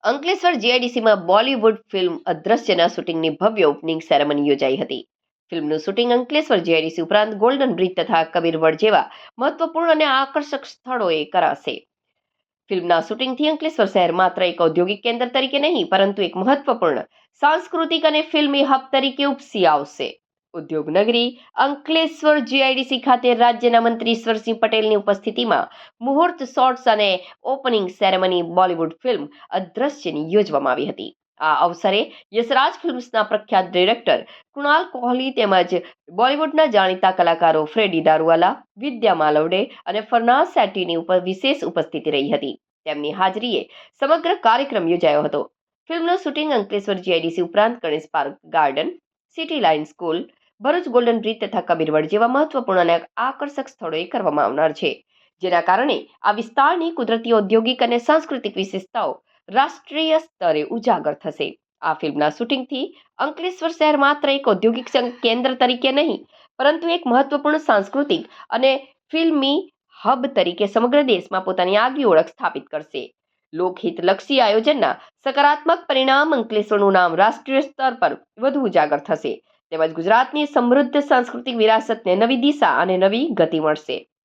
Ankleshwar જીઆઈડીસીમાં Bollywood film અદ્રશ્યના શૂટિંગની ભવ્ય opening ceremony યોજાઈ હતી. ફિલ્મનું શૂટિંગ અંકલેશ્વર જીઆઈડીસી ઉપરાંત ગોલ્ડન બ્રિજ તથા કબીરવડ જેવા મહત્વપૂર્ણ અને આકર્ષક સ્થળોએ કરાશે. ફિલ્મના શૂટિંગથી અંકલેશ્વર શહેર માત્ર એક ઔદ્યોગિક કેન્દ્ર તરીકે નહીં, પરંતુ એક મહત્વપૂર્ણ સાંસ્કૃતિક અને ફિલ્મી હબ તરીકે ઉપસી આવશે. ઉદ્યોગ નગરી અંકલેશ્વર જીઆઈડીસી ખાતે રાજ્યના મંત્રી ઈશ્વરસિંહ પટેલની ઉપસ્થિતિમાં મુહૂર્ત શોટ્સ અને ઓપનિંગ સેરેમની બોલિવૂડ ફિલ્મ અદ્રશ્યની યોજવામાં આવી હતી. આ અવસરે યશરાજ ફિલ્મ્સના પ્રખ્યાત ડિરેક્ટર કુણાલ કોહલી તેમજ બોલિવૂડના જાણીતા કલાકારો ફ્રેડી દારૂવાલા, વિદ્યા માલવડે અને ફરનાઝ સેટ્ટીની વિશેષ ઉપસ્થિતિ રહી હતી. તેમની હાજરીએ સમગ્ર કાર્યક્રમ યોજાયો હતો. ફિલ્મનું શૂટિંગ અંકલેશ્વર જીઆઈડીસી ઉપરાંત Ganesh park garden, city line school, Bharuch golden bridge તથા કબીરવડ જેવા મહત્વપૂર્ણ અને આકર્ષક સ્થળોએ કરવામાં આવનાર છે, જેના કારણે આ વિસ્તારની કુદરતી, ઔદ્યોગિક અને સાંસ્કૃતિક વિશેષતાઓ રાષ્ટ્રીય સ્તરે ઉજાગર થશે. આ ફિલ્મના શૂટિંગથી અંકલેશ્વર શહેર માત્ર એક ઔદ્યોગિક કેન્દ્ર તરીકે નહીં, પરંતુ એક મહત્વપૂર્ણ સાંસ્કૃતિક અને ફિલ્મી હબ તરીકે સમગ્ર દેશમાં પોતાની આગવી ઓળખ સ્થાપિત કરશે. લોકહિતલક્ષી આયોજનના સકારાત્મક પરિણામ અંકલેશ્વરનું નામ રાષ્ટ્રીય સ્તર પર વધુ ઉજાગર થશે, તેમજ ગુજરાતની સમૃદ્ધ સાંસ્કૃતિક વિરાસતને નવી દિશા અને નવી ગતિ મળશે.